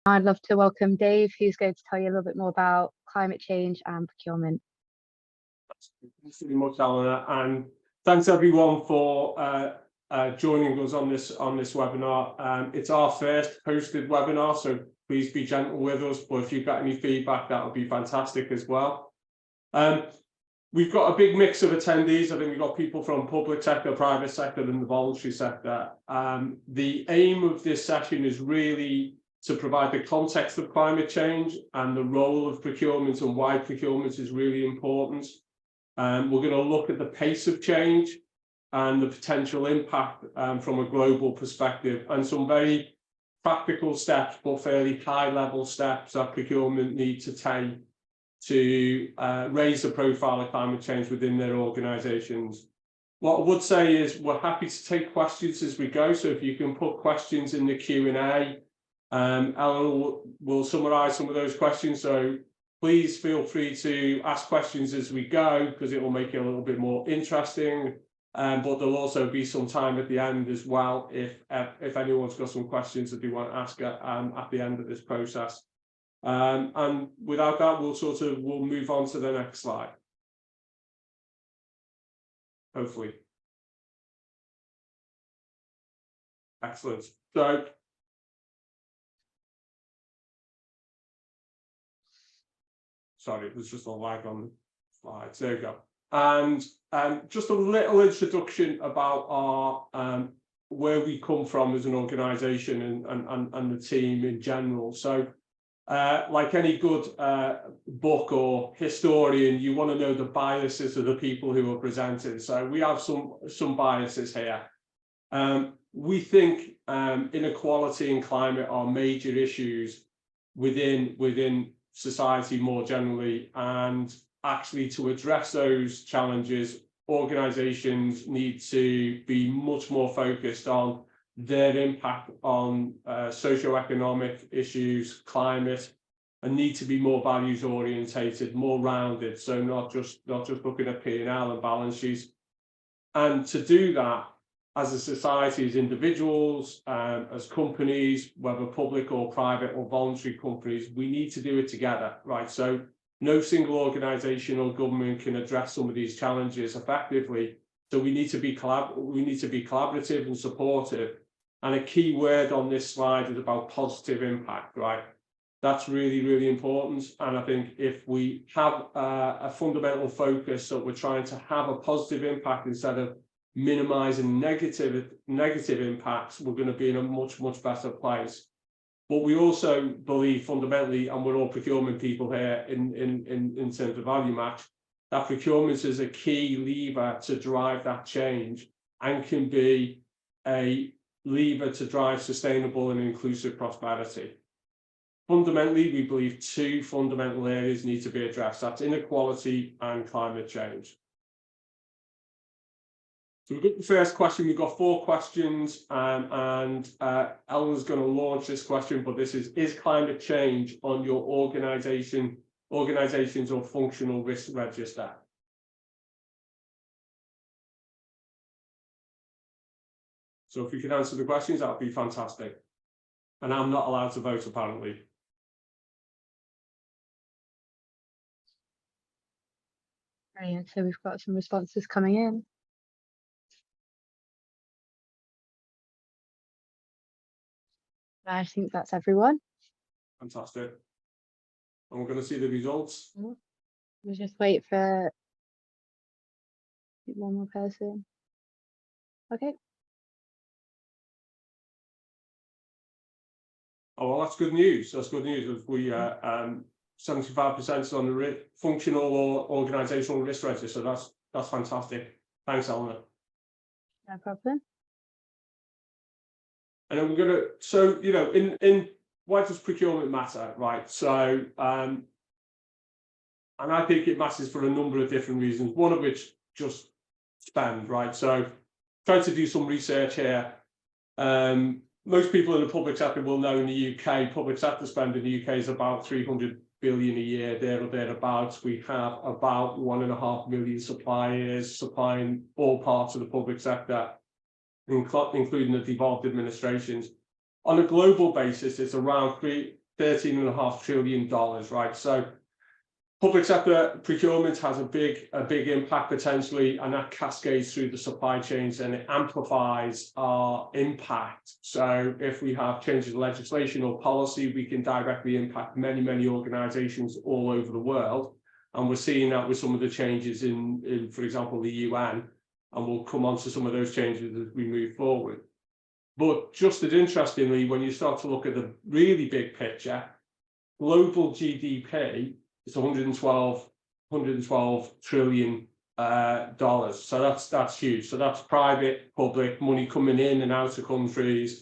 I'd love to welcome Dave, who's going to tell you a little bit more about climate change and procurement. Thanks very much, Eleanor, and thanks everyone for joining us on this webinar. It's our first hosted webinar, so please be gentle with us. But if you've got any feedback, that would be fantastic as well. We've got a big mix of attendees. I think we've got people from public sector, private sector, and the voluntary sector. The aim of this session is really to provide the context of climate change and the role of procurement and why procurement is really important. We're going to look at the pace of change and the potential impact from a global perspective, and some very practical steps, but fairly high-level steps that procurement need to take to raise the profile of climate change within their organisations. What I would say is we're happy to take questions as we go, so if you can put questions in the Q&A, Eleanor will summarise some of those questions, so please feel free to ask questions as we go, because it will make it a little bit more interesting. But there'll also be some time at the end as well if anyone's got some questions that they want to ask at the end of this process. And without that, we'll move on to the next slide. Hopefully. Excellent. So sorry, there's just a lag on the slides. There you go. And just a little introduction about our where we come from as an organisation and the team in general. So like any good book or historian, you want to know the biases of the people who are presenting. So we have some biases here. We think inequality and climate are major issues within society more generally, and actually to address those challenges, organisations need to be much more focused on their impact on socio-economic issues, climate, and need to be more values orientated, more rounded. So not just looking at P&L and balance sheets. And to do that, as a society, as individuals, as companies, whether public or private or voluntary companies, we need to do it together, right? So no single organisation or government can address some of these challenges effectively. So we need to be collaborative and supportive. And a key word on this slide is about positive impact, right? That's really, really important. And I think if we have a fundamental focus that we're trying to have a positive impact instead of minimizing negative impacts, we're going to be in a much better place. But we also believe fundamentally, and we're all procurement people here in terms of value match, that procurement is a key lever to drive that change and can be a lever to drive sustainable and inclusive prosperity. Fundamentally, we believe two fundamental areas need to be addressed. That's inequality and climate change. So we've got the first question. We've got 4 questions, and Eleanor's going to launch this question, but this is climate change on your organisation's or functional risk register? So if you could answer the questions, that would be fantastic. And I'm not allowed to vote, apparently. Brilliant. So we've got some responses coming in. I think that's everyone. Fantastic. And we're going to see the results. We'll just wait for one more person. Okay. Oh, well, that's good news. That's good news. If we 75% is on the functional or organisational risk register, so that's fantastic. Thanks, Eleanor. No problem. And then we're going to, so, you know, in why does procurement matter, right? So, and I think it matters for a number of different reasons, one of which just spend, right? So, trying to do some research here. Most people in the public sector will know in the UK, public sector spend in the UK is about 300 billion a year, there or thereabouts. We have about 1.5 million suppliers supplying all parts of the public sector, including the devolved administrations. On a global basis, it's around $13.5 trillion, right? So public sector procurement has a big impact potentially, and that cascades through the supply chains and it amplifies our impact. So if we have changes in legislation or policy, we can directly impact many organizations all over the world. And we're seeing that with some of the changes in for example, the UN, and we'll come on to some of those changes as we move forward. But just as interestingly, when you start to look at the really big picture, global GDP is 112 trillion dollars. So that's huge. So that's private, public money coming in and out of countries.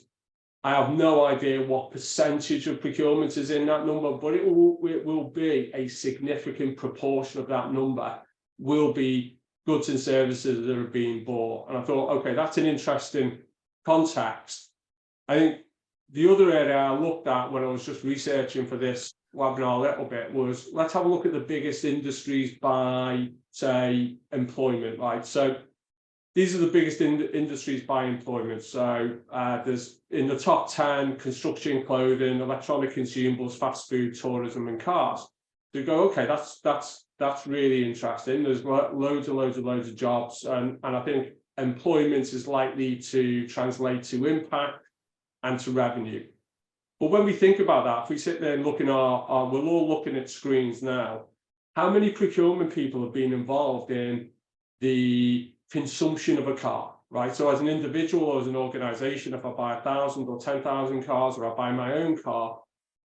I have no idea what percentage of procurement is in that number, but it will be a significant proportion of that number will be goods and services that are being bought. And I thought, okay, that's an interesting context. I think the other area I looked at when I was just researching for this webinar a little bit was, let's have a look at the biggest industries by, say, employment, right? So these are the biggest industries by employment. So there's in the top 10, construction, clothing, electronic consumables, fast food, tourism, and cars. So you go, okay, that's really interesting. There's loads of jobs, and I think employment is likely to translate to impact and to revenue. But when we think about that, if we sit there and look in we're all looking at screens now, how many procurement people have been involved in the consumption of a car, right? So as an individual or as an organization, if I buy 1,000 or 10,000 cars, or I buy my own car,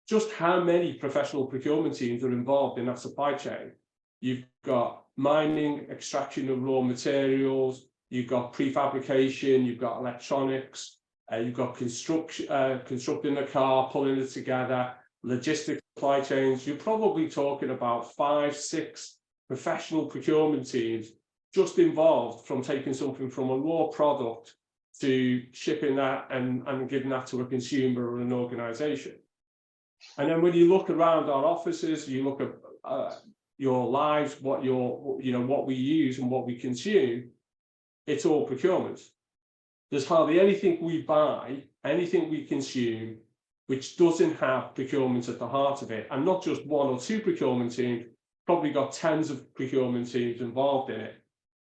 just how many professional procurement teams are involved in that supply chain? You've got mining, extraction of raw materials, you've got prefabrication, you've got electronics, you've got constructing the car, pulling it together, logistics, supply chains. You're probably talking about 5-6 professional procurement teams just involved, from taking something from a raw product to shipping that and giving that to a consumer or an organization. And then when you look around our offices, you look at your lives, what we use and what we consume, it's all procurement. There's hardly anything we buy, anything we consume, which doesn't have procurement at the heart of it. And not just 1 or 2 procurement teams, probably got tens of procurement teams involved in it.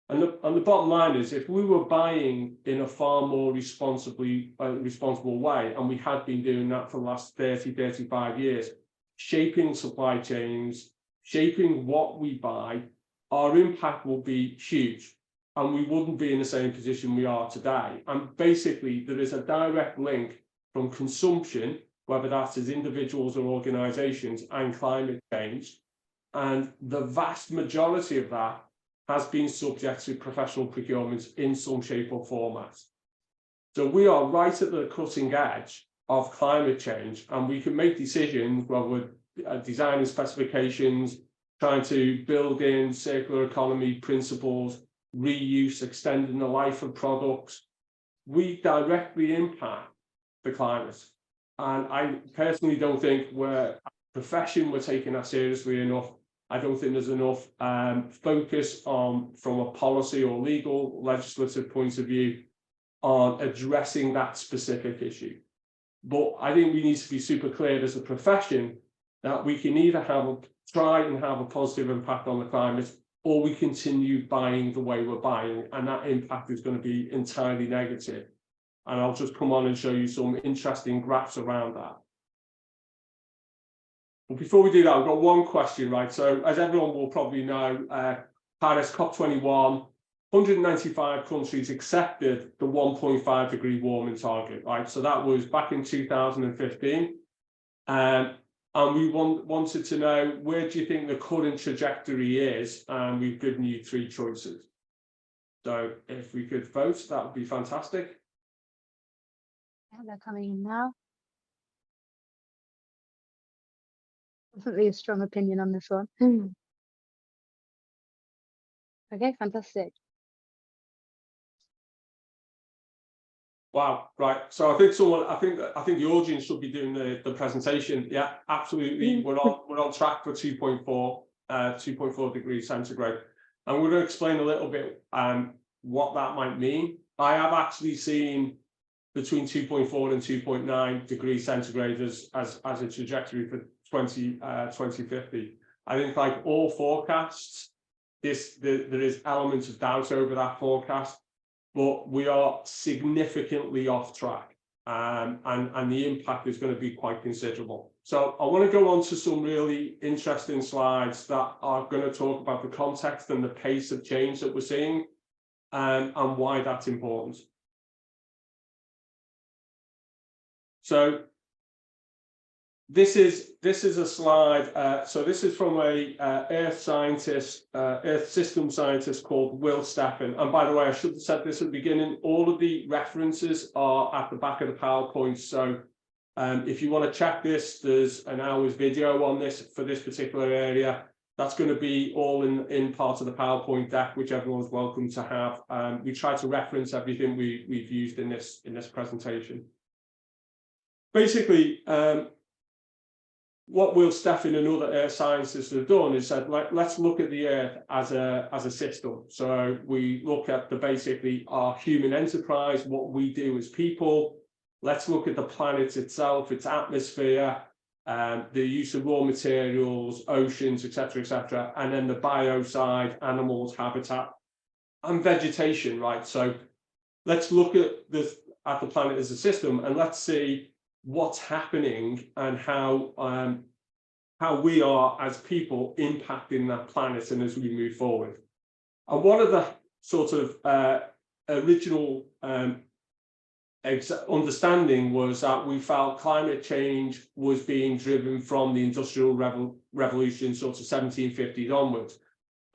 And the bottom line is, if we were buying in a far more responsible way, and we had been doing that for the last 35 years, shaping supply chains, shaping what we buy, our impact will be huge. And we wouldn't be in the same position we are today. And basically, there is a direct link from consumption, whether that's as individuals or organizations, and climate change. And the vast majority of that has been subject to professional procurement in some shape or format. So we are right at the cutting edge of climate change, and we can make decisions where we're designing specifications, trying to build in circular economy principles, reuse, extending the life of products. We directly impact the climate. And I personally don't think we're taking that seriously enough. I don't think there's enough focus on, from a policy or legal, legislative point of view, on addressing that specific issue. But I think we need to be super clear as a profession that we can either try and have a positive impact on the climate, or we continue buying the way we're buying, and that impact is going to be entirely negative. And I'll just come on and show you some interesting graphs around that. But before we do that, I've got one question, right? So as everyone will probably know, Paris COP21, 195 countries accepted the 1.5 degree warming target, right? So that was back in 2015. And we wanted to know, where do you think the current trajectory is? And we've given you 3 choices. So if we could vote, that would be fantastic. Yeah, they're coming in now. Definitely a strong opinion on this one. Okay, fantastic. Wow, right. So I think the audience should be doing the presentation. Yeah, absolutely. We're on track for 2.4 degrees centigrade. And we're going to explain a little bit what that might mean. I have actually seen between 2.4 and 2.9 degrees centigrade as a trajectory for 2050. I think, like all forecasts, there is elements of doubt over that forecast, but we are significantly off track, and the impact is going to be quite considerable. So I want to go on to some really interesting slides that are going to talk about the context and the pace of change that we're seeing, and why that's important. So this is a slide. So this is from a Earth system scientist called Will Steffen. And by the way, I should have said this at the beginning. All of the references are at the back of the PowerPoint. So if you want to check this, there's an hour's video on this for this particular area. That's going to be all in part of the PowerPoint deck, which everyone's welcome to have. We try to reference everything we've used in this presentation. Basically, what Will Steffen and other earth scientists have done is said, let's look at the Earth as a system. So we look at basically our human enterprise, what we do as people. Let's look at the planet itself, its atmosphere, the use of raw materials, oceans, etc., and then the bio side, animals, habitat, and vegetation. Right. So let's look at the planet as a system, and let's see what's happening and how we are as people impacting that planet and as we move forward. And one of the sort of original understanding was that we felt climate change was being driven from the Industrial Revolution, sort of 1750s onwards.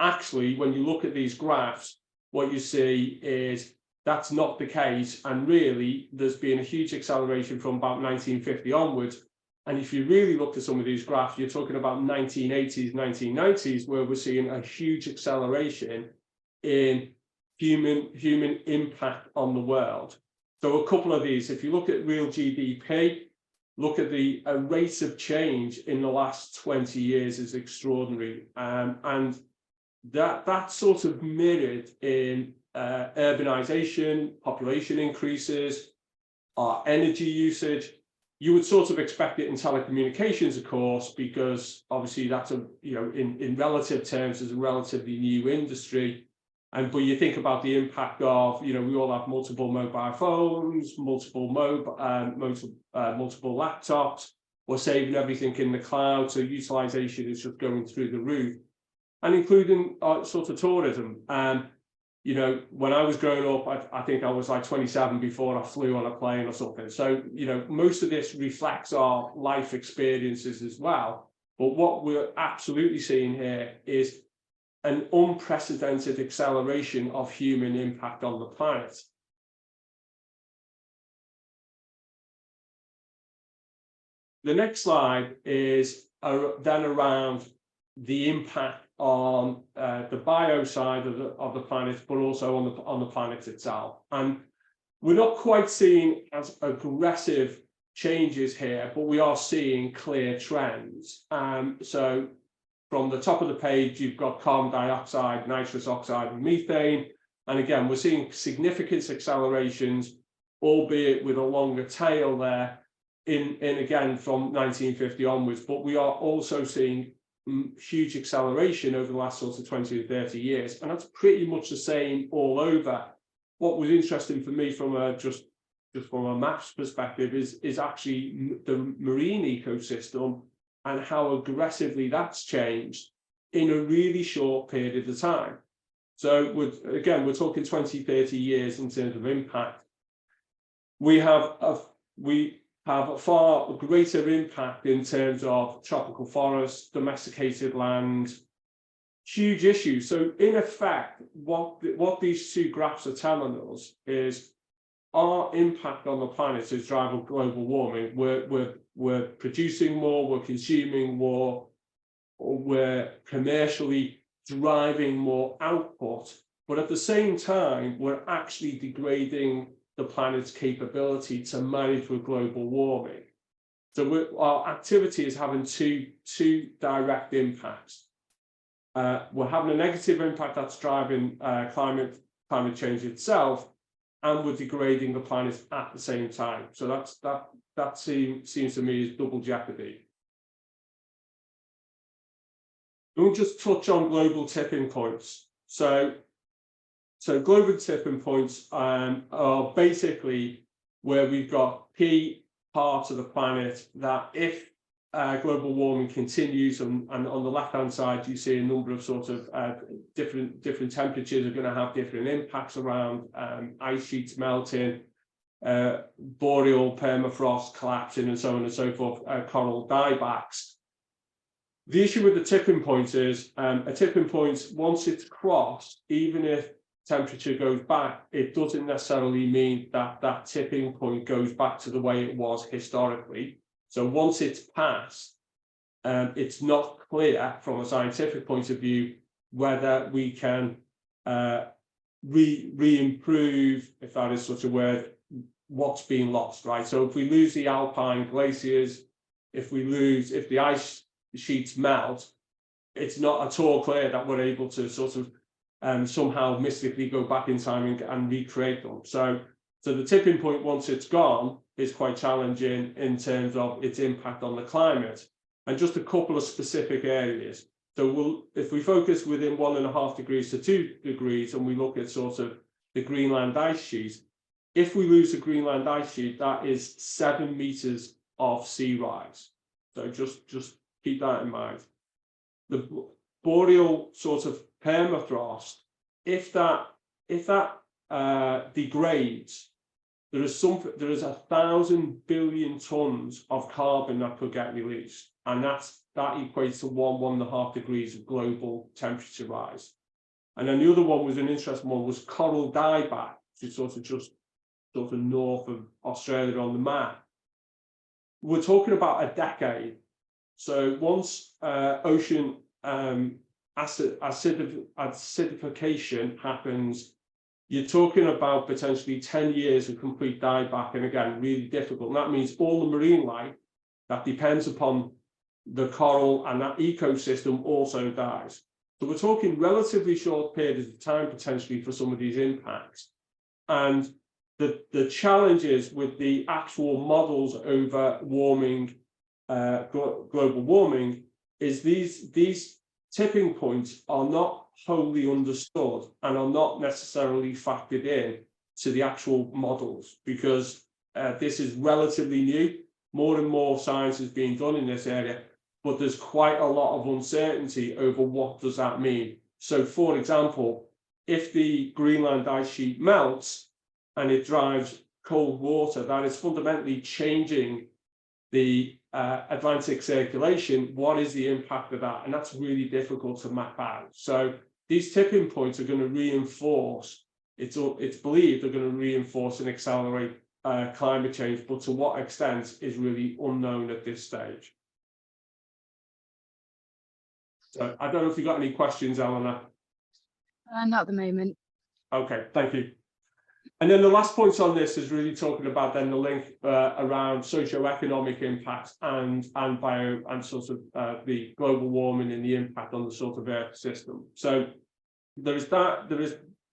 Actually, when you look at these graphs, what you see is that's not the case, and really there's been a huge acceleration from about 1950 onwards. And if you really look at some of these graphs, you're talking about 1980s, 1990s, where we're seeing a huge acceleration in human impact on the world. So a couple of these, if you look at real GDP, look at the rate of change in the last 20 years is extraordinary, and that sort of mirrored in urbanization, population increases, our energy usage. You would sort of expect it in telecommunications, of course, because obviously that's in relative terms is a relatively new industry. But you think about the impact of, we all have multiple mobile phones, multiple laptops. We're saving everything in the cloud, so utilization is just going through the roof, and including sort of tourism. When I was growing up, I think I was like 27 before I flew on a plane or something. So, most of this reflects our life experiences as well. But what we're absolutely seeing here is an unprecedented acceleration of human impact on the planet. The next slide is then around the impact on the bio side of the planet, but also on the planet itself. And we're not quite seeing as aggressive changes here, but we are seeing clear trends. So from the top of the page, you've got carbon dioxide, nitrous oxide, and methane. And again, we're seeing significant accelerations, albeit with a longer tail there, in again from 1950 onwards. But we are also seeing huge acceleration over the last sort of 20 to 30 years, and that's pretty much the same all over. What was interesting for me from just from a maths perspective is actually the marine ecosystem and how aggressively that's changed in a really short period of time. So we're talking 20, 30 years in terms of impact. We have a far greater impact in terms of tropical forests, domesticated land, huge issues. So in effect, what these two graphs are telling us is our impact on the planet is driving global warming. We're producing more, we're consuming more, or we're commercially driving more output, but at the same time, we're actually degrading the planet's capability to manage with global warming. So our activity is having two direct impacts. We're having a negative impact that's driving climate change itself, and we're degrading the planet at the same time. So that seems to me as double jeopardy. We'll just touch on global tipping points. So global tipping points are basically where we've got key parts of the planet that if global warming continues, and on the left-hand side, you see a number of sort of different temperatures are going to have different impacts around ice sheets melting, boreal permafrost collapsing, and so on and so forth, coral diebacks. The issue with the tipping point is a tipping point, once it's crossed, even if temperature goes back, it doesn't necessarily mean that that tipping point goes back to the way it was historically. So once it's passed, it's not clear from a scientific point of view whether we can re-improve, if that is such a word, what's being lost, right? So if we lose the alpine glaciers, if the ice sheets melt, it's not at all clear that we're able to sort of somehow mystically go back in time and recreate them. So the tipping point, once it's gone, is quite challenging in terms of its impact on the climate. And just a couple of specific areas. So if we focus within 1.5 degrees to 2 degrees, and we look at sort of the Greenland ice sheet, if we lose the Greenland ice sheet, that is 7 meters of sea rise. So just keep that in mind. The boreal sort of permafrost, if that degrades, there is 1,000 billion tons of carbon that could get released, and that equates to 1.5 degrees of global temperature rise. And then the other one was an interesting one, was coral dieback, which is sort of north of Australia on the map. We're talking about a decade. So once ocean acidification happens, you're talking about potentially 10 years of complete dieback, and again, really difficult. And that means all the marine life that depends upon the coral and that ecosystem also dies. So we're talking relatively short periods of time potentially for some of these impacts. And the challenges with the actual models over warming, global warming, is these tipping points are not wholly understood and are not necessarily factored in to the actual models, because this is relatively new. More and more science is being done in this area, but there's quite a lot of uncertainty over what does that mean. So for example, if the Greenland ice sheet melts and it drives cold water, that is fundamentally changing the Atlantic circulation. What is the impact of that? And that's really difficult to map out. So these tipping points are going to reinforce, it's believed they're going to reinforce and accelerate climate change, but to what extent is really unknown at this stage. So I don't know if you've got any questions, Eleanor. Not at the moment. Okay, thank you. And then the last point on this is really talking about then the link around socio-economic impacts and sort of the global warming and the impact on the sort of Earth system. So there is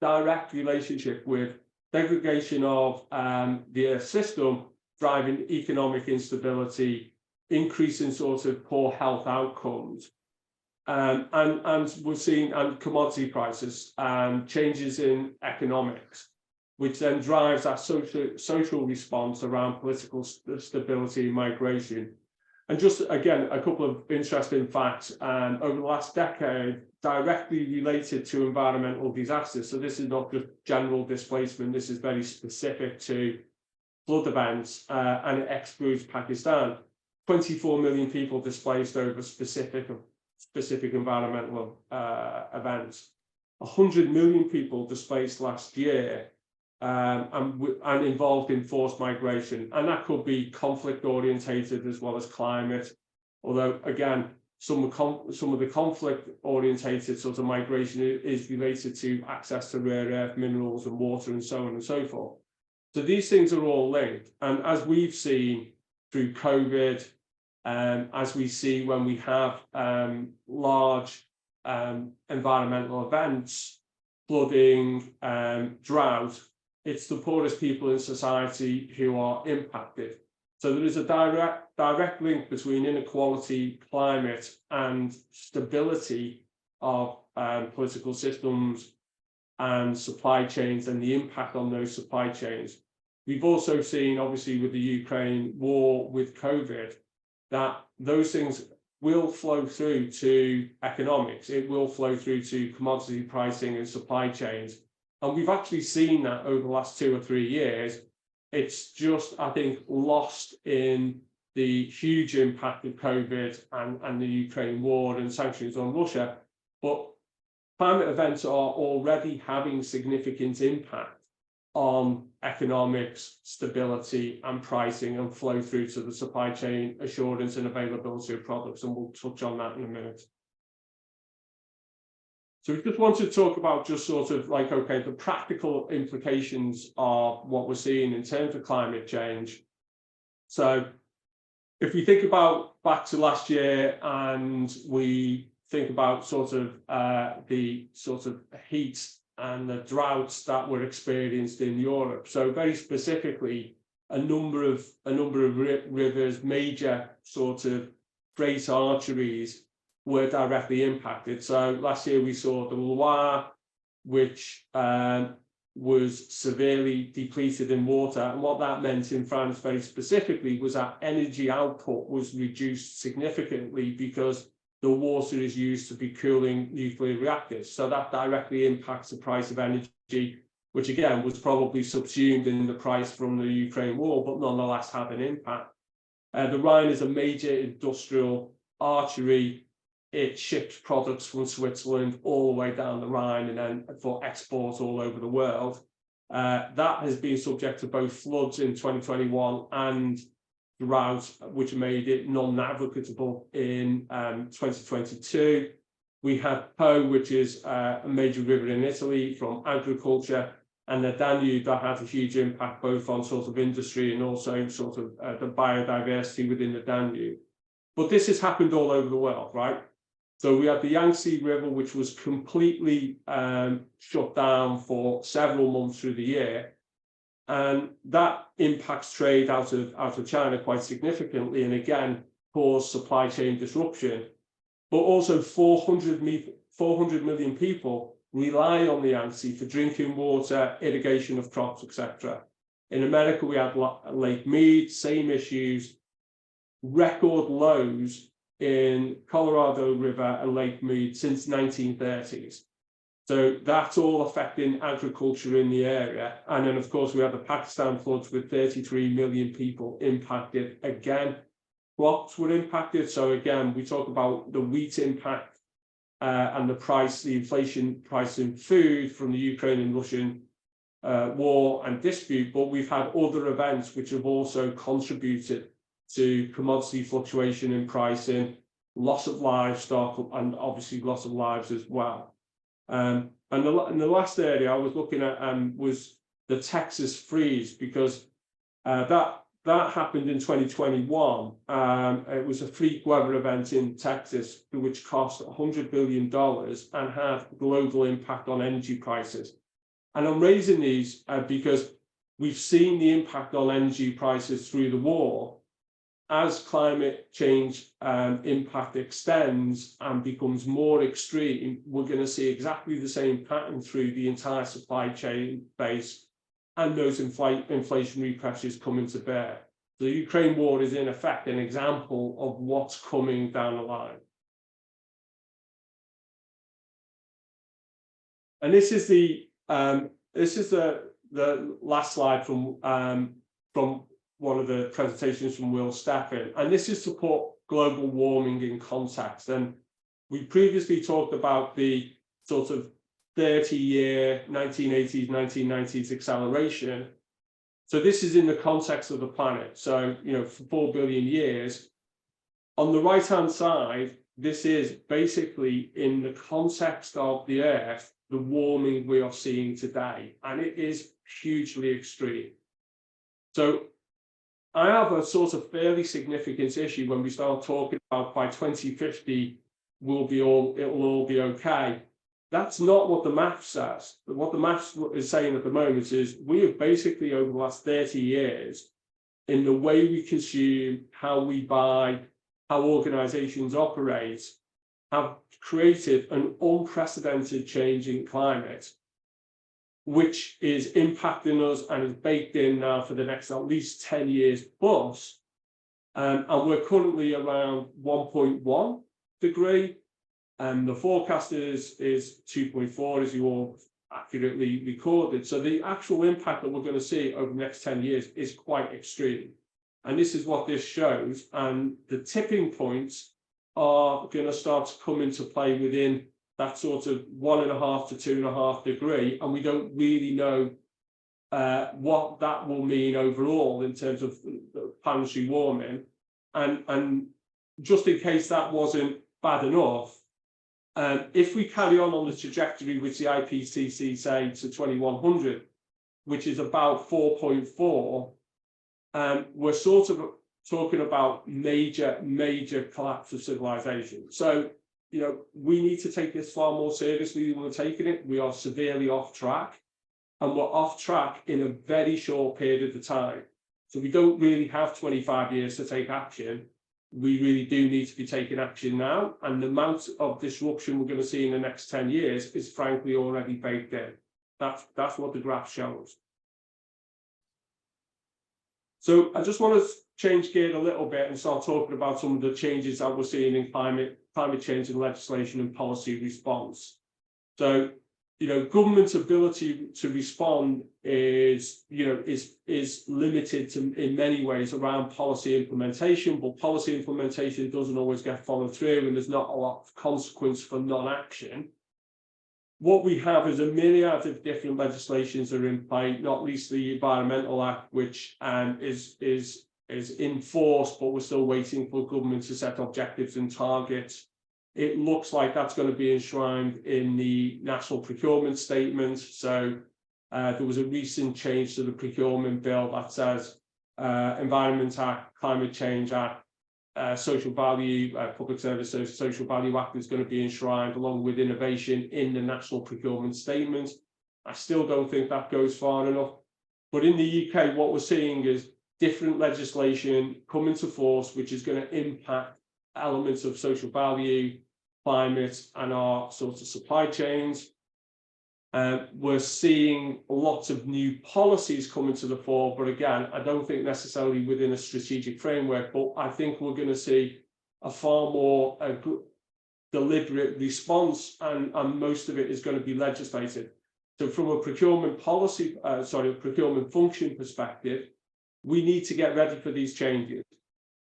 direct relationship with degradation of the Earth system driving economic instability, increasing sort of poor health outcomes, and we're seeing commodity prices and changes in economics, which then drives that social response around political stability and migration. And just again, a couple of interesting facts over the last decade directly related to environmental disasters. So this is not just general displacement, this is very specific to flood events, and it excludes Pakistan. 24 million people displaced over specific environmental events. 100 million people displaced last year, and involved in forced migration, and that could be conflict orientated as well as climate. Although again, some of the conflict orientated sort of migration is related to access to rare earth minerals and water and so on and so forth. So these things are all linked, and as we've seen through COVID, as we see when we have large environmental events, flooding, drought, it's the poorest people in society who are impacted. So there is a direct link between inequality, climate, and stability of political systems and supply chains, and the impact on those supply chains. We've also seen, obviously, with the Ukraine war, with COVID, that those things will flow through to economics. It will flow through to commodity pricing and supply chains. And we've actually seen that over the last 2 or 3 years. It's just, I think, lost in the huge impact of COVID and the Ukraine war and sanctions on Russia. But climate events are already having significant impact on economics, stability, and pricing, and flow through to the supply chain assurance and availability of products. And we'll touch on that in a minute. So we just want to talk about just sort of like, okay, the practical implications of what we're seeing in terms of climate change. So if we think about back to last year, and we think about sort of the sort of heat and the droughts that were experienced in Europe. So very specifically, a number of rivers, major sort of freight arteries, were directly impacted. So last year we saw the Loire, which was severely depleted in water. And what that meant in France very specifically was that energy output was reduced significantly, because the water is used to be cooling nuclear reactors. So that directly impacts the price of energy, which again was probably subsumed in the price from the Ukraine war, but nonetheless had an impact. The Rhine is a major industrial artery. It ships products from Switzerland all the way down the Rhine and then for export all over the world. That has been subject to both floods in 2021 and drought, which made it non-navigable in 2022. We had Po, which is a major river in Italy, from agriculture, and the Danube, that had a huge impact both on sort of industry and also sort of the biodiversity within the Danube. But this has happened all over the world, right? So we had the Yangtze River, which was completely shut down for several months through the year. And that impacts trade out of China quite significantly, and again caused supply chain disruption. But also 400 million people rely on the Yangtze for drinking water, irrigation of crops, etc. In America, we had Lake Mead, same issues, record lows in Colorado River and Lake Mead since 1930s. So that's all affecting agriculture in the area. And then, of course, we had the Pakistan floods with 33 million people impacted. Again, crops were impacted. So again, we talk about the wheat impact and the price, the inflation price in food from the Ukraine and Russian war and dispute. But we've had other events which have also contributed to commodity fluctuation in pricing, loss of livestock, and obviously loss of lives as well. And the last area I was looking at was the Texas freeze, because that happened in 2021. It was a freak weather event in Texas, which cost $100 billion and had global impact on energy prices. And I'm raising these because we've seen the impact on energy prices through the war. As climate change impact extends and becomes more extreme, we're going to see exactly the same pattern through the entire supply chain base, and those inflationary pressures coming to bear. The Ukraine war is in effect an example of what's coming down the line. And this is the last slide from one of the presentations from Will Steffen, and this is to put global warming in context. And we previously talked about the sort of 30-year 1980s, 1990s acceleration. So this is in the context of the planet. So, you know, for 4 billion years. On the right-hand side, this is basically in the context of the Earth, the warming we are seeing today, and it is hugely extreme. So I have a sort of fairly significant issue when we start talking about by 2050, it'll all be okay. That's not what the maths says. What the maths is saying at the moment is we have basically over the last 30 years, in the way we consume, how we buy, how organizations operate, have created an unprecedented change in climate, which is impacting us and is baked in now for the next at least 10 years plus. And we're currently around 1.1 degree. And the forecast is 2.4, as you all accurately recorded. So the actual impact that we're going to see over the next 10 years is quite extreme. And this is what this shows. And the tipping points are going to start to come into play within that sort of 1.5 to 2.5 degree. And we don't really know what that will mean overall in terms of planetary warming. And just in case that wasn't bad enough, if we carry on the trajectory which the IPCC say to 2100, which is about 4.4, we're sort of talking about major collapse of civilization. So, you know, we need to take this far more seriously than we're taking it. We are severely off track, and we're off track in a very short period of time. So we don't really have 25 years to take action. We really do need to be taking action now, and the amount of disruption we're going to see in the next 10 years is frankly already baked in. That's what the graph shows. So I just want to change gear a little bit and start talking about some of the changes that we're seeing in climate change and legislation and policy response. So, you know, government's ability to respond is limited in many ways around policy implementation, but policy implementation doesn't always get followed through, and there's not a lot of consequence for non-action. What we have is a myriad of different legislations that are in play, not least the Environmental Act, which is in force, but we're still waiting for government to set objectives and targets. It looks like that's going to be enshrined in the National Procurement Statement. So there was a recent change to the Procurement Bill that says Environment Act, Climate Change Act, Social Value, Public Service Social Value Act is going to be enshrined along with innovation in the National Procurement Statement. I still don't think that goes far enough. But in the UK, what we're seeing is different legislation come into force, which is going to impact elements of social value, climate, and our sort of supply chains. We're seeing lots of new policies coming to the fore, but again, I don't think necessarily within a strategic framework, but I think we're going to see a far more deliberate response, and most of it is going to be legislated. So from a procurement policy, procurement function perspective, we need to get ready for these changes.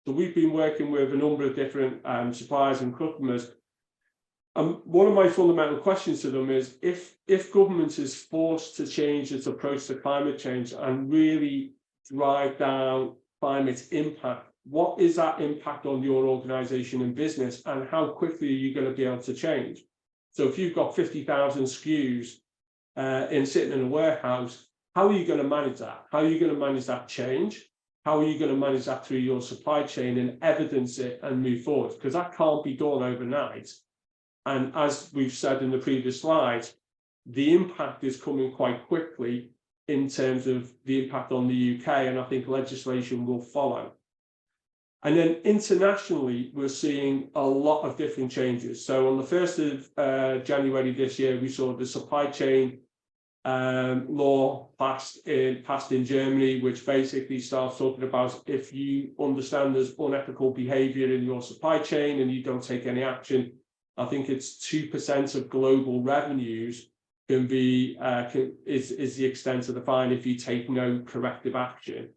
So we've been working with a number of different suppliers and customers. One of my fundamental questions to them is, if government is forced to change its approach to climate change and really drive down climate impact, what is that impact on your organization and business, and how quickly are you going to be able to change? So if you've got 50,000 SKUs sitting in a warehouse, how are you going to manage that? How are you going to manage that change? How are you going to manage that through your supply chain and evidence it and move forward? Because that can't be done overnight. And as we've said in the previous slides, the impact is coming quite quickly in terms of the impact on the UK, and I think legislation will follow. And then internationally, we're seeing a lot of different changes. So on the 1st of January this year, we saw the supply chain law passed in Germany, which basically starts talking about if you understand there's unethical behavior in your supply chain and you don't take any action, I think it's 2% of global revenues can be is the extent of the fine if you take no corrective action.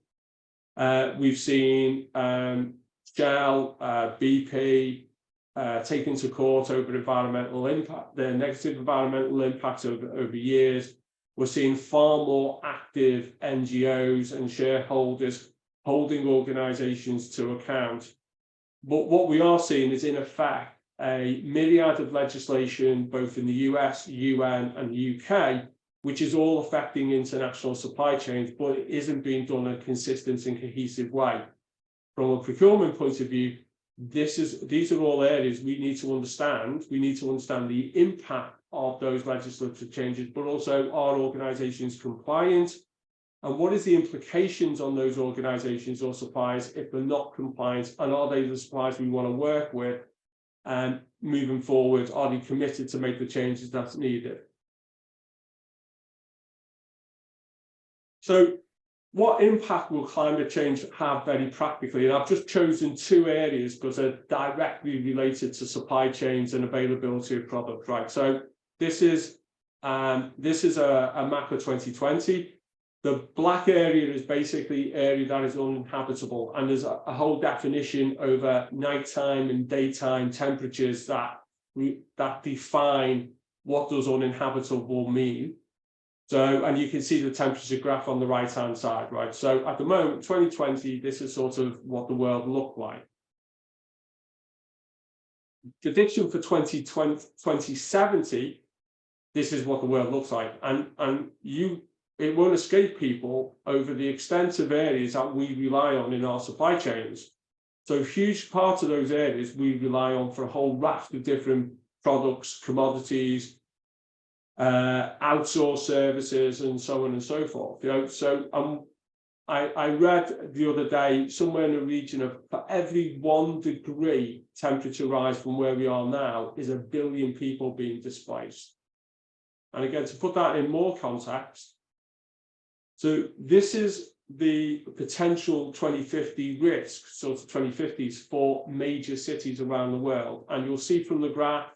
We've seen Shell, BP taken to court over environmental impact, their negative environmental impacts over years. We're seeing far more active NGOs and shareholders holding organisations to account. But what we are seeing is, in effect, a myriad of legislation, both in the US, UN, and UK, which is all affecting international supply chains, but it isn't being done in a consistent and cohesive way. From a procurement point of view, these are all areas we need to understand. We need to understand the impact of those legislative changes, but also are organisations compliant? And what is the implications on those organisations or suppliers if they're not compliant? And are they the suppliers we want to work with? And moving forward, are they committed to make the changes that's needed? So what impact will climate change have very practically? And I've just chosen two areas because they're directly related to supply chains and availability of products, right? So this is a map of 2020. The black area is basically area that is uninhabitable, and there's a whole definition over nighttime and daytime temperatures that define what does uninhabitable mean. So, and you can see the temperature graph on the right-hand side, right? So at the moment, 2020, this is sort of what the world looked like. Prediction for 2070, this is what the world looks like. And it won't escape people over the extensive areas that we rely on in our supply chains. So huge part of those areas we rely on for a whole raft of different products, commodities, outsourced services, and so on and so forth. You know, so I read the other day somewhere in the region of, for every 1 degree temperature rise from where we are now is 1 billion people being displaced. And again, to put that in more context, so this is the potential 2050 risk, sort of 2050s, for major cities around the world. And you'll see from the graph,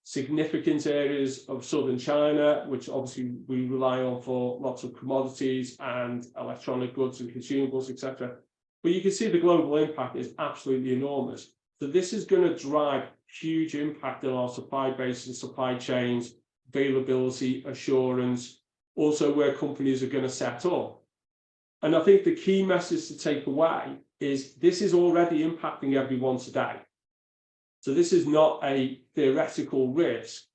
significant areas of southern China, which obviously we rely on for lots of commodities and electronic goods and consumables, etc. But you can see the global impact is absolutely enormous. So this is going to drive huge impact on our supply base and supply chains, availability, assurance, also where companies are going to set up. And I think the key message to take away is this is already impacting everyone today. So this is not a theoretical risk.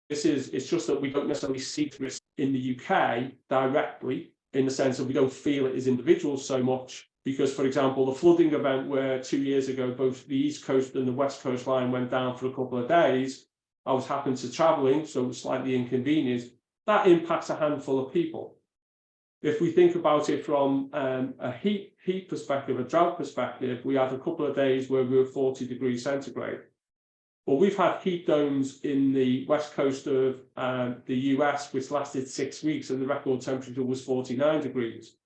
It's just that we don't necessarily see risk in the UK directly, in the sense that we don't feel it as individuals so much. Because, for example, the flooding event where 2 years ago, both the East Coast and the West Coast line went down for a couple of days, I was happened to traveling, so it was slightly inconvenienced. That impacts a handful of people. If we think about it from a heat perspective, a drought perspective, we had a couple of days where we were 40 degrees centigrade. Well, we've had heat domes in the west coast of the US, which lasted 6 weeks, and the record temperature was 49 degrees.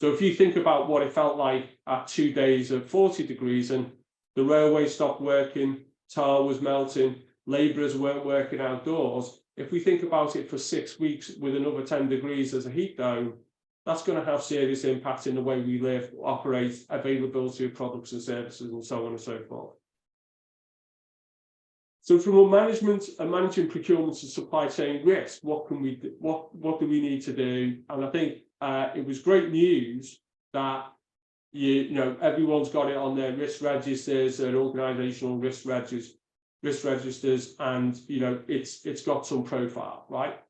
So if you think about what it felt like at 2 days of 40 degrees, and the railway stopped working, tar was melting, labourers weren't working outdoors. If we think about it for 6 weeks with another 10 degrees as a heat dome, that's going to have serious impact in the way we live, operate, availability of products and services, and so on and so forth. So from a managing procurement and supply chain risk, what can we do? What do we need to do? And I think it was great news that you know everyone's got it on their risk registers, their organisational risk registers, and you know it's got some profile, right?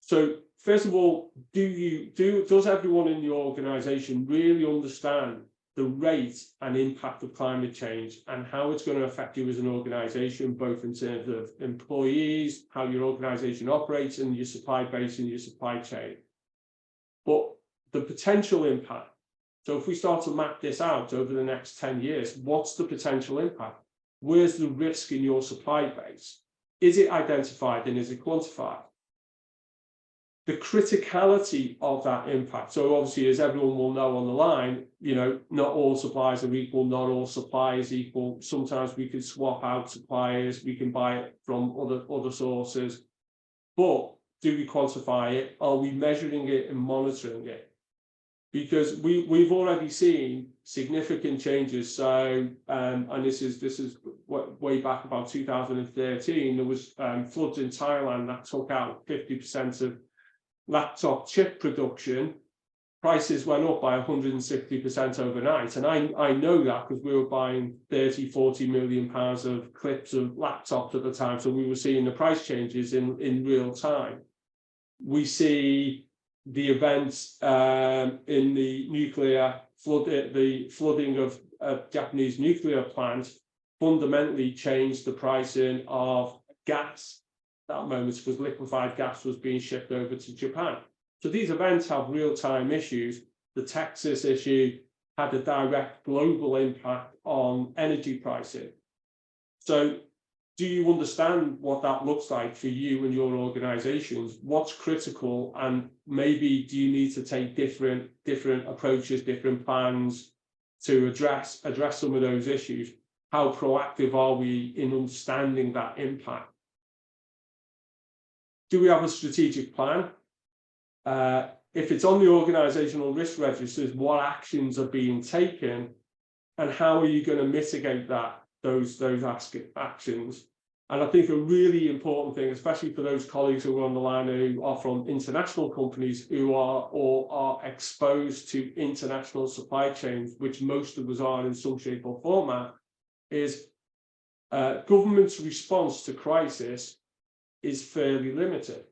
So first of all, does everyone in your organisation really understand the rate and impact of climate change and how it's going to affect you as an organisation, both in terms of employees, how your organisation operates, and your supply base and your supply chain? But the potential impact. So if we start to map this out over the next 10 years, what's the potential impact? Where's the risk in your supply base? Is it identified and is it quantified? The criticality of that impact. So obviously, as everyone will know on the line, you know, not all suppliers are equal, not all suppliers equal. Sometimes we can swap out suppliers, we can buy it from other sources. But do we quantify it? Are we measuring it and monitoring it? Because we've already seen significant changes. So and this is way back about 2013, there was floods in Thailand that took out 50% of laptop chip production. Prices went up by 160% overnight. And I know that because we were buying 30-40 million pounds of clips of laptops at the time. So we were seeing the price changes in real time. We see the events in the nuclear flood, the flooding of a Japanese nuclear plant fundamentally changed the pricing of gas at that moment because liquefied gas was being shipped over to Japan. So these events have real-time issues. The Texas issue had a direct global impact on energy pricing. So do you understand what that looks like for you and your organizations? What's critical, and maybe do you need to take different approaches, different plans to address some of those issues? How proactive are we in understanding that impact? Do we have a strategic plan? If it's on the organizational risk registers, what actions are being taken, and how are you going to mitigate those actions? And I think a really important thing, especially for those colleagues who are on the line who are from international companies who are exposed to international supply chains, which most of us are in some shape or format, is government's response to crisis is fairly limited.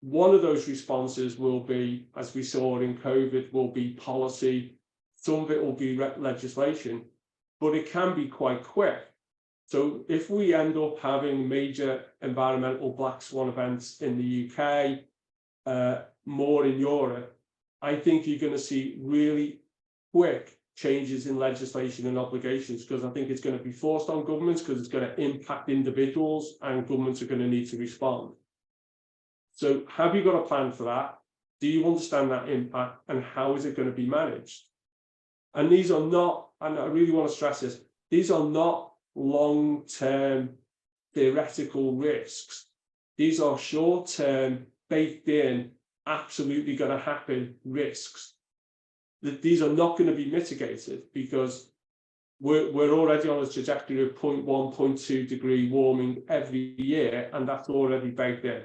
One of those responses will be, as we saw in COVID, will be policy. Some of it will be legislation, but it can be quite quick. So if we end up having major environmental black swan events in the UK, more in Europe, I think you're going to see really quick changes in legislation and obligations, because I think it's going to be forced on governments, because it's going to impact individuals, and governments are going to need to respond. So have you got a plan for that? Do you understand that impact, and how is it going to be managed? And these are not, and I really want to stress this, these are not long-term theoretical risks. These are short-term, baked in, absolutely going to happen risks. That these are not going to be mitigated, because we're already on a trajectory of 0.1, 0.2 degree warming every year, and that's already baked in.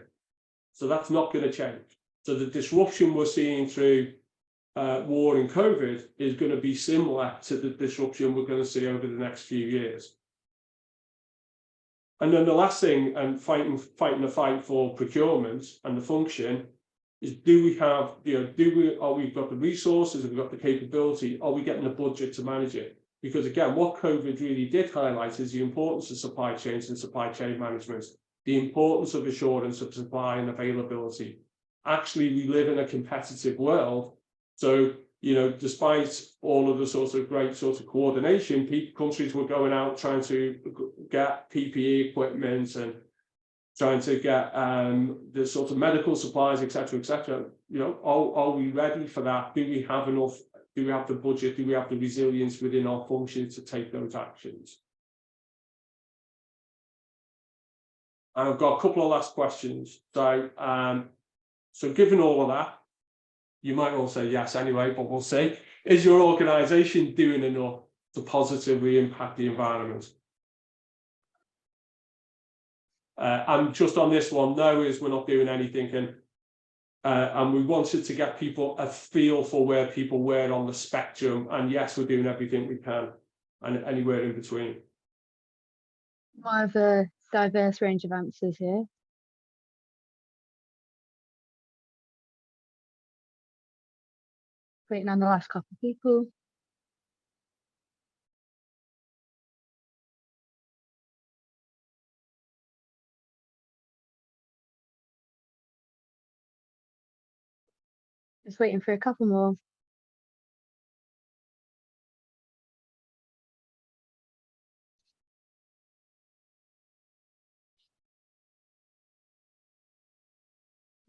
So that's not going to change. So the disruption we're seeing through war and COVID is going to be similar to the disruption we're going to see over the next few years. And then the last thing, and fighting the fight for procurement and the function, is do we have, are we got the resources, have we got the capability, are we getting the budget to manage it? Because again, what COVID really did highlight is the importance of supply chains and supply chain management, the importance of assurance of supply and availability. Actually, we live in a competitive world. So, despite all of the sort of great sort of coordination, countries were going out trying to get PPE equipment and trying to get the sort of medical supplies, etc., etc. Are we ready for that? Do we have enough? Do we have the budget? Do we have the resilience within our functions to take those actions? And I've got a couple of last questions. So given all of that, you might all say yes anyway, but we'll see. Is your organisation doing enough to positively impact the environment? And just on this one, no, is we're not doing anything. And we wanted to get people a feel for where people were on the spectrum. And yes, we're doing everything we can, and anywhere in between. I have a diverse range of answers here. Waiting on the last couple of people. Just waiting for a couple more.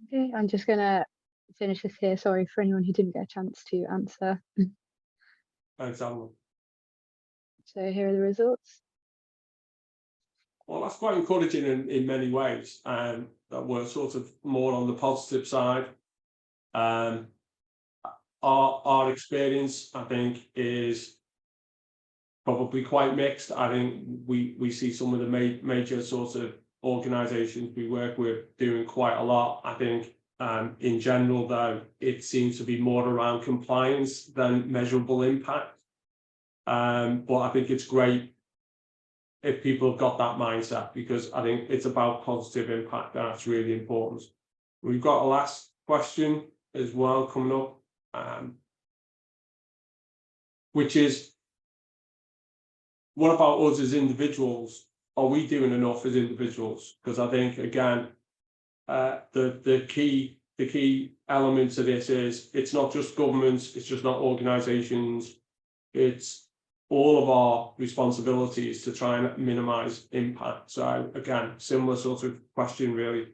Okay, I'm just gonna finish this here. Sorry for anyone who didn't get a chance to answer. Thanks, Alan. So here are the results. Well, that's quite encouraging in many ways, that we're sort of more on the positive side. Our experience, I think, is probably quite mixed. I think we see some of the major sort of organisations we work with doing quite a lot. I think in general, though, it seems to be more around compliance than measurable impact. But I think it's great if people have got that mindset, because I think it's about positive impact, and that's really important. We've got a last question as well coming up, which is, what about us as individuals? Are we doing enough as individuals? Because I think, again, the key element to this is it's not just governments, it's just not organisations, it's all of our responsibilities to try and minimise impact. So again, similar sort of question, really.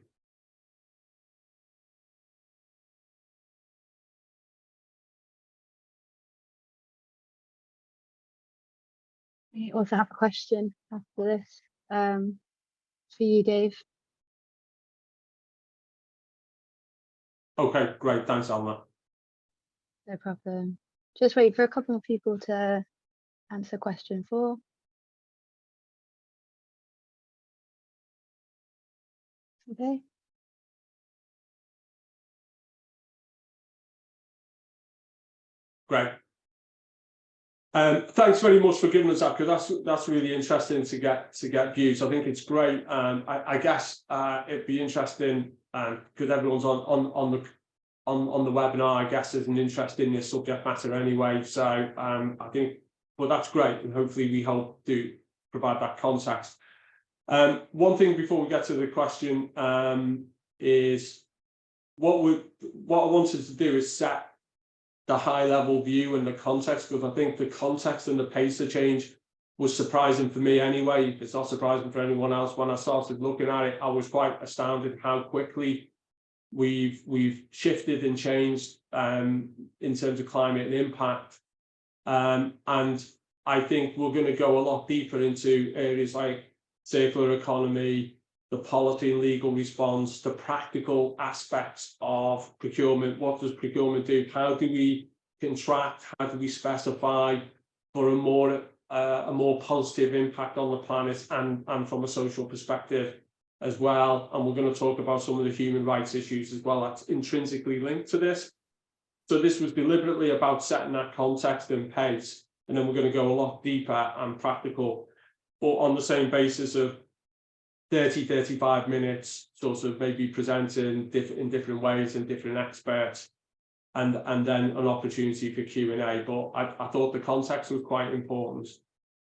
We also have a question after this for you, Dave. Okay, great. Thanks, Alma. No problem. Just wait for a couple more people to answer question 4. Okay. Great. Thanks very much for giving us that, because that's really interesting to get views. I think it's great. I guess it'd be interesting because everyone's on the webinar. I guess there's an interest in this subject matter anyway. So I think, well, that's great, and hopefully we help to provide that context. One thing before we get to the question is what I wanted to do is set the high level view and the context, because I think the context and the pace of change was surprising for me anyway. It's not surprising for anyone else. When I started looking at it, I was quite astounded how quickly we've shifted and changed in terms of climate and impact. And I think we're going to go a lot deeper into areas like circular economy, the policy and legal response, the practical aspects of procurement. What does procurement do? How do we contract? How do we specify for a more positive impact on the planet and from a social perspective as well? And we're going to talk about some of the human rights issues as well that's intrinsically linked to this. So this was deliberately about setting that context and pace, and then we're going to go a lot deeper and practical, but on the same basis of 30-35 minutes, sort of maybe presenting in different ways and different experts, and then an opportunity for Q&A. But I thought the context was quite important.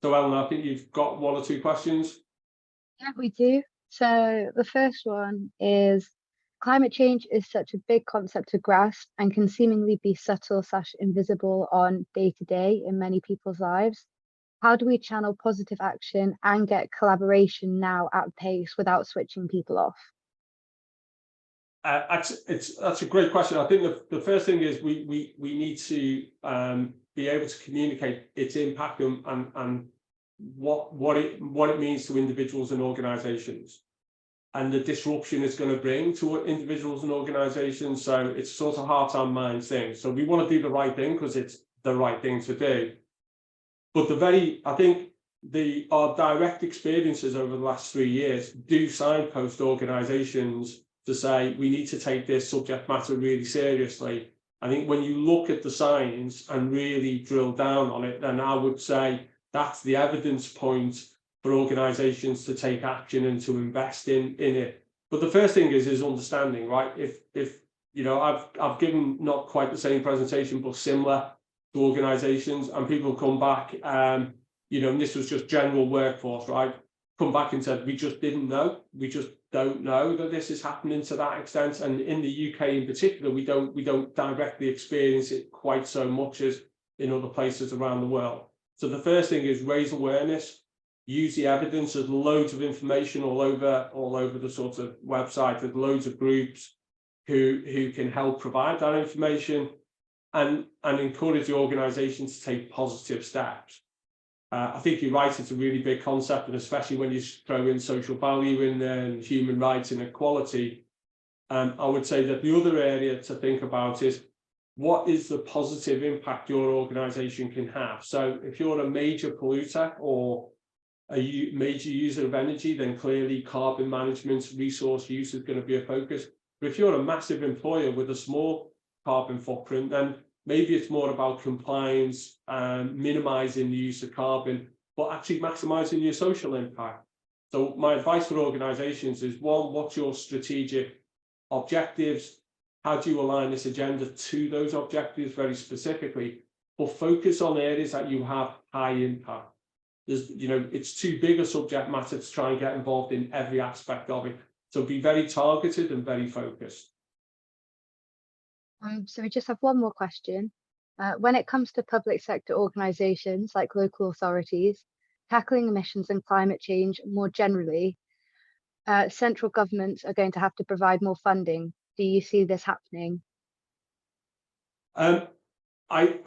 So Ellen, I think you've got 1 or 2 questions. Yeah, we do. So the first one is, climate change is such a big concept to grasp and can seemingly be subtle / invisible on day to day in many people's lives. How do we channel positive action and get collaboration now at pace without switching people off? That's a great question. I think the first thing is we need to be able to communicate its impact and what it means to individuals and organisations, and the disruption it's going to bring to individuals and organisations. So it's sort of heart and mind thing. So we want to do the right thing because it's the right thing to do. But I think our direct experiences over the last 3 years do signpost organisations to say we need to take this subject matter really seriously. I think when you look at the science and really drill down on it, then I would say that's the evidence point for organisations to take action and to invest in it. But the first thing is understanding, right? If you know, I've given not quite the same presentation, but similar to organisations, and people come back, you know, and this was just general workforce, right? Come back and said, we just didn't know. We just don't know that this is happening to that extent. And in the UK in particular, we don't directly experience it quite so much as in other places around the world. So the first thing is raise awareness, use the evidence. There's loads of information all over the sort of website. There's loads of groups who can help provide that information, and encourage the organisation to take positive steps. I think you're right, it's a really big concept, and especially when you throw in social value in there and human rights and equality. I would say that the other area to think about is, what is the positive impact your organisation can have? So if you're a major polluter or a major user of energy, then clearly carbon management, resource use is going to be a focus. But if you're a massive employer with a small carbon footprint, then maybe it's more about compliance and minimising the use of carbon, but actually maximising your social impact. So my advice for organisations is, 1, what's your strategic objectives? How do you align this agenda to those objectives very specifically? But focus on areas that you have high impact. There's, it's too big a subject matter to try and get involved in every aspect of it. So be very targeted and very focused. So we just have one more question. When it comes to public sector organisations like local authorities, tackling emissions and climate change more generally, central governments are going to have to provide more funding. Do you see this happening? I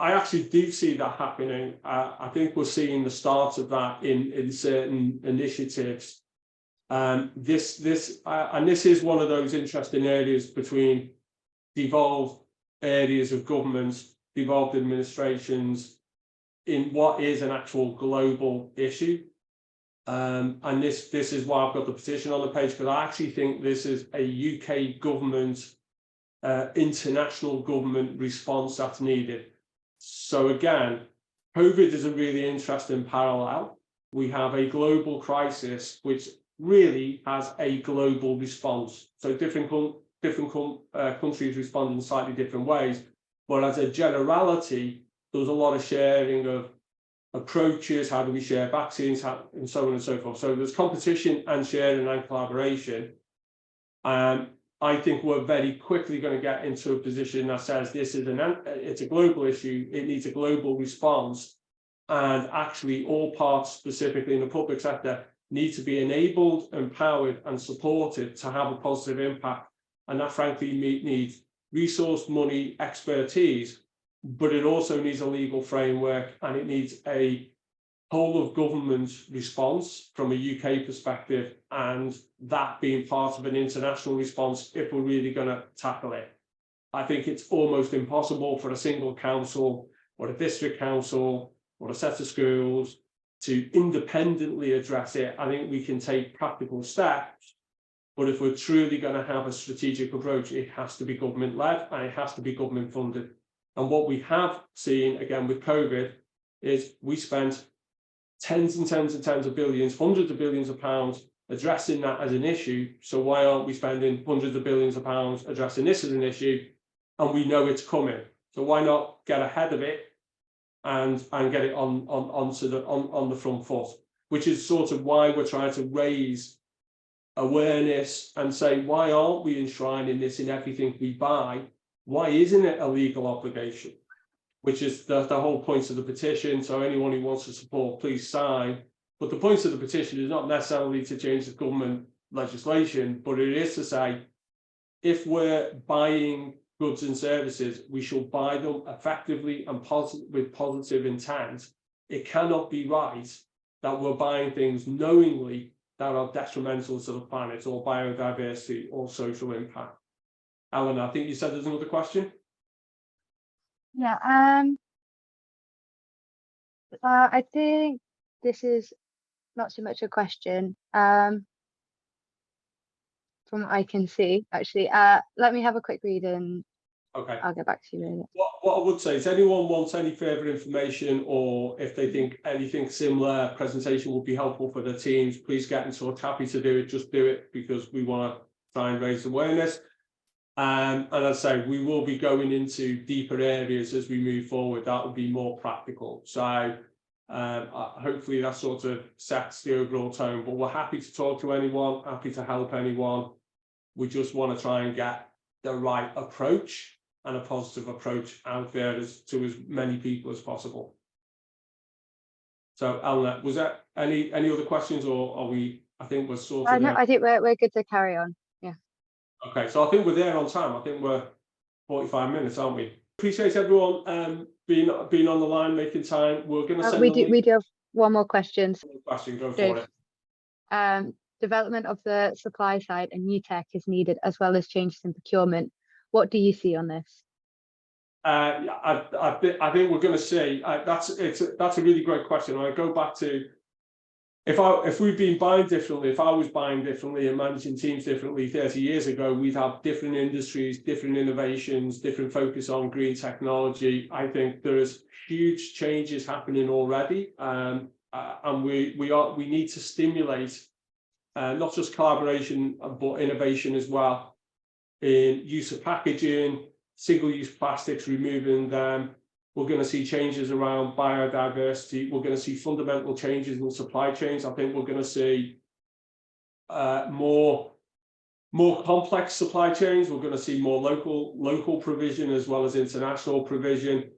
actually do see that happening. I think we're seeing the start of that in certain initiatives. This is one of those interesting areas between devolved areas of government, devolved administrations, in what is an actual global issue. And this is why I've got the petition on the page, because I actually think this is a UK government, international government response that's needed. So again, COVID is a really interesting parallel. We have a global crisis which really has a global response. So different countries respond in slightly different ways, but as a generality, there's a lot of sharing of approaches. How do we share vaccines, and so on and so forth. So there's competition and sharing and collaboration. I think we're very quickly going to get into a position that says this is it's a global issue, it needs a global response, and actually all parts, specifically in the public sector, need to be enabled, empowered and supported to have a positive impact. And that frankly needs resource, money, expertise, but it also needs a legal framework, and it needs a whole of government response from a UK perspective, and that being part of an international response if we're really going to tackle it. I think it's almost impossible for a single council or a district council or a set of schools to independently address it. I think we can take practical steps, but if we're truly going to have a strategic approach, it has to be government led and it has to be government funded. And what we have seen again with COVID is we spent tens and tens and tens of billions, hundreds of billions of pounds addressing that as an issue. So why aren't we spending hundreds of billions of pounds addressing this as an issue? And we know it's coming. So why not get ahead of it and get it on the front foot? Which is sort of why we're trying to raise awareness and say, why aren't we enshrining this in everything we buy? Why isn't it a legal obligation? Which is the whole point of the petition. So anyone who wants to support, please sign. But the point of the petition is not necessarily to change the government legislation, but it is to say, if we're buying goods and services, we should buy them effectively and with positive intent. It cannot be right that we're buying things knowingly that are detrimental to the planet or biodiversity or social impact. Alan, I think you said there's another question. Yeah, I think this is not so much a question, from what I can see, actually. Let me have a quick read and okay, I'll get back to you later. What I would say is, anyone wants any further information, or if they think anything similar presentation would be helpful for the teams, please get in touch. Happy to do it. Just do it because we want to try and raise awareness. And as I say, we will be going into deeper areas as we move forward. That will be more practical. So hopefully that sort of sets the overall tone. But we're happy to talk to anyone, happy to help anyone. We just want to try and get the right approach and a positive approach out there to as many people as possible. So, Eleanor, was that any other questions, or are we? I think we're sort of. No, I think we're good to carry on. Yeah. Okay, so I think we're there on time. I think we're 45 minutes, aren't we? Appreciate everyone being on the line, making time. We're going to send we do have one more question. Question, go for it. Development of the supply side and new tech is needed, as well as changes in procurement. What do you see on this? I think we're going to see. That's a really great question. I go back to if we've been buying differently, if I was buying differently and managing teams differently 30 years ago, we'd have different industries, different innovations, different focus on green technology. I think there is huge changes happening already, and we need to stimulate not just collaboration but innovation as well in use of packaging, single-use plastics, removing them, We're going to see changes around biodiversity. We're going to see fundamental changes in supply chains. I think we're going to see more complex supply chains. We're going to see more local provision as well as international provision.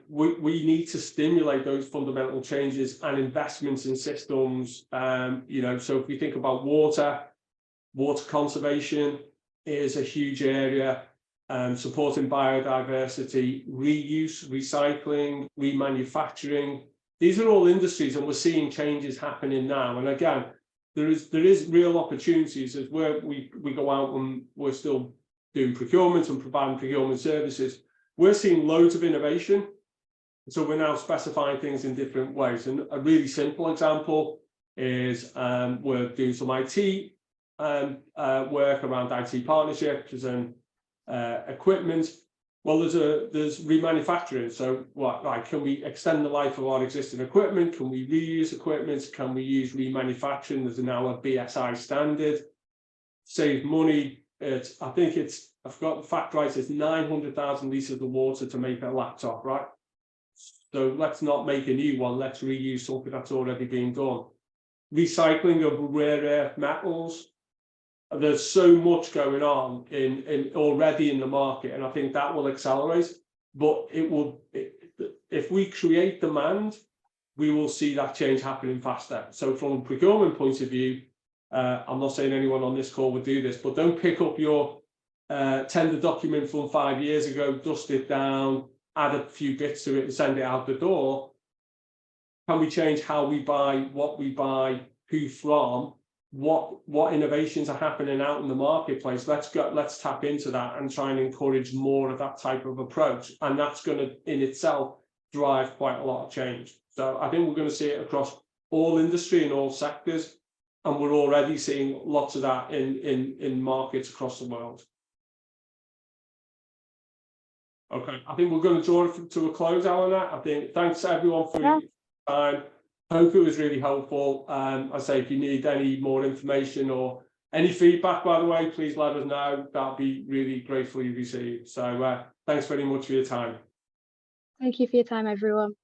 We need to stimulate those fundamental changes and investments in systems. So if we think about water conservation is a huge area. Supporting biodiversity, reuse, recycling, remanufacturing. These are all industries, and we're seeing changes happening now. And again, there is real opportunities as where we go out and we're still doing procurement and providing procurement services. We're seeing loads of innovation. So we're now specifying things in different ways. And a really simple example is we're doing some IT work around IT partnerships and equipment. Well, there's remanufacturing. So can we extend the life of our existing equipment? Can we reuse equipment? Can we use remanufacturing? There's now a BSI standard. Save money. I forgot the fact right, it's 900,000 litres of water to make a laptop, right? So let's not make a new one, let's reuse something that's already been done. Recycling of rare earth metals. There's so much going on already in the market, and I think that will accelerate. But if we create demand, we will see that change happening faster. So from a procurement point of view, I'm not saying anyone on this call would do this, but don't pick up your tender document from 5 years ago, dust it down, add a few bits to it and send it out the door. Can we change how we buy, what we buy, who from? What innovations are happening out in the marketplace? Let's tap into that and try and encourage more of that type of approach. And that's going to, in itself, drive quite a lot of change. So I think we're going to see it across all industry and all sectors. And we're already seeing lots of that in markets across the world. Okay, I think we're going to draw it to a close, Eleanor. I think thanks everyone for your time. Hope it was really helpful. I say if you need any more information or any feedback, by the way, please let us know. That'll be really gratefully received. So thanks very much for your time. Thank you for your time, everyone.